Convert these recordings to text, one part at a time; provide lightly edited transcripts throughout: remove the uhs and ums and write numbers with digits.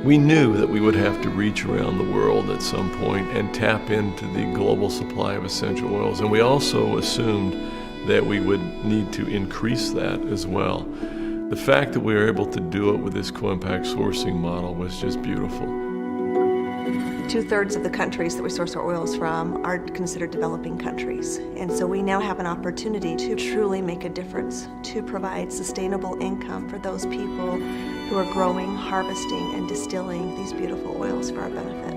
We knew that we would have to reach around the world at some point and tap into the global supply of essential oils. And we also assumed that we would need to increase that as well. The fact that we were able to do it with this co-impact sourcing model was just beautiful. 2/3 of the countries that we source our oils from are considered developing countries. And so we now have an opportunity to truly make a difference, to provide sustainable income for those people who are growing, harvesting, and distilling these beautiful oils for our benefit.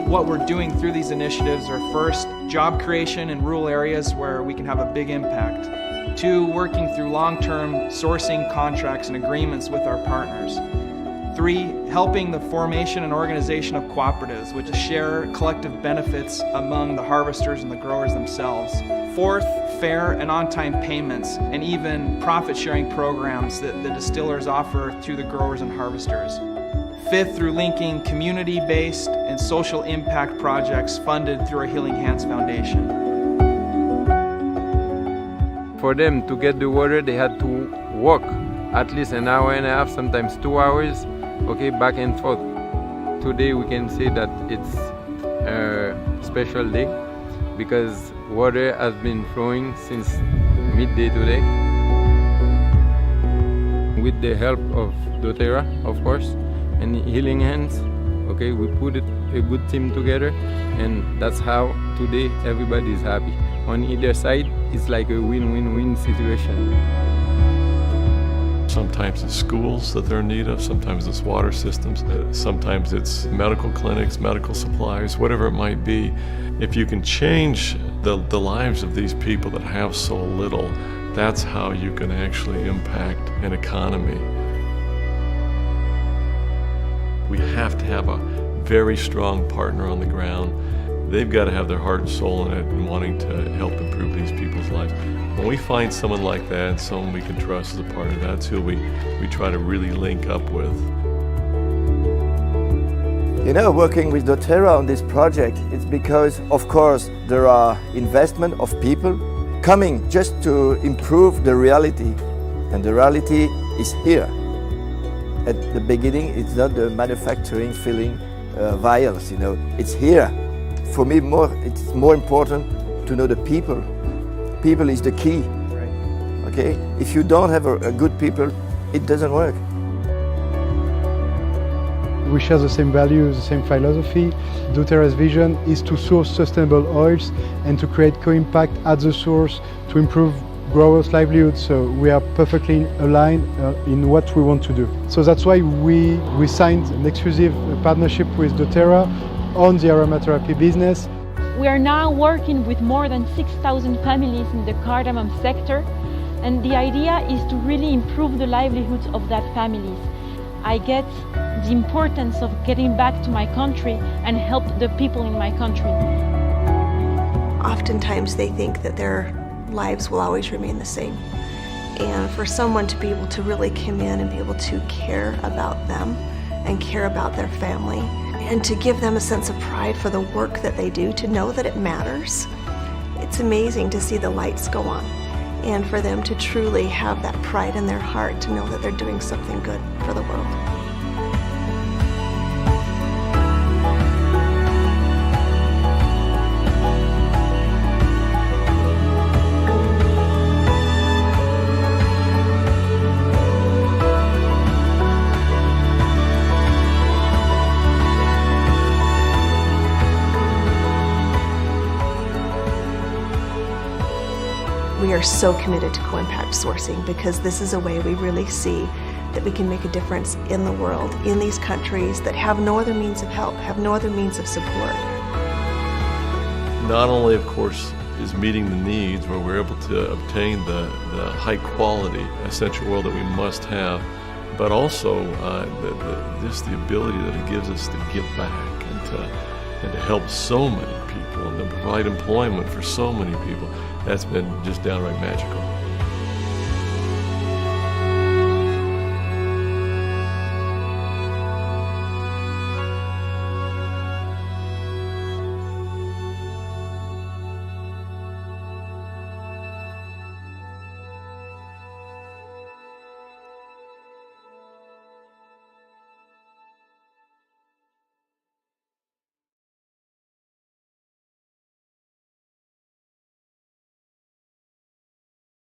What we're doing through these initiatives are, first, job creation in rural areas where we can have a big impact. 2, working through long-term sourcing contracts and agreements with our partners. 3, helping the formation and organization of cooperatives, which share collective benefits among the harvesters and the growers themselves. 4th, fair and on-time payments, and even profit-sharing programs that the distillers offer to the growers and harvesters. 5th, through linking community-based and social impact projects funded through our Healing Hands Foundation. For them to get the water, they had to walk at least an hour and a half, sometimes 2 hours, okay, back and forth. Today we can say that it's a special day because water has been flowing since midday today. With the help of doTERRA, of course, and Healing Hands, okay, we put a good team together, and that's how today everybody is happy. On either side, it's like a win-win-win situation. Sometimes it's schools that they're in need of, sometimes it's water systems, sometimes it's medical clinics, medical supplies, whatever it might be. If you can change the lives of these people that have so little, that's how you can actually impact an economy. We have to have a very strong partner on the ground. They've got to have their heart and soul in it and wanting to help improve these people's lives. When we find someone like that, someone we can trust as a partner, that's who we try to really link up with. You know, working with doTERRA on this project, it's because, of course, there are investment of people coming just to improve the reality. And the reality is here. At the beginning, it's not the manufacturing, filling vials, you know, it's here. For me, it's more important to know the people. People is the key, okay? If you don't have a good people, it doesn't work. We share the same values, the same philosophy. doTERRA's vision is to source sustainable oils and to create co-impact at the source to improve growers' livelihoods, so we are perfectly aligned in what we want to do. So that's why we signed an exclusive partnership with doTERRA on the aromatherapy business. We are now working with more than 6,000 families in the cardamom sector, and the idea is to really improve the livelihoods of that families. I get the importance of getting back to my country and help the people in my country. Oftentimes they think that their lives will always remain the same. And for someone to be able to really come in and be able to care about them and care about their family and to give them a sense of pride for the work that they do, to know that it matters, it's amazing to see the lights go on and for them to truly have that pride in their heart to know that they're doing something good for the world. We are so committed to co-impact sourcing because this is a way we really see that we can make a difference in the world, in these countries that have no other means of help, have no other means of support. Not only, of course, is meeting the needs where we're able to obtain the high quality essential oil that we must have, but also just the ability that it gives us to give back and to help so many people and to provide employment for so many people, that's been just downright magical.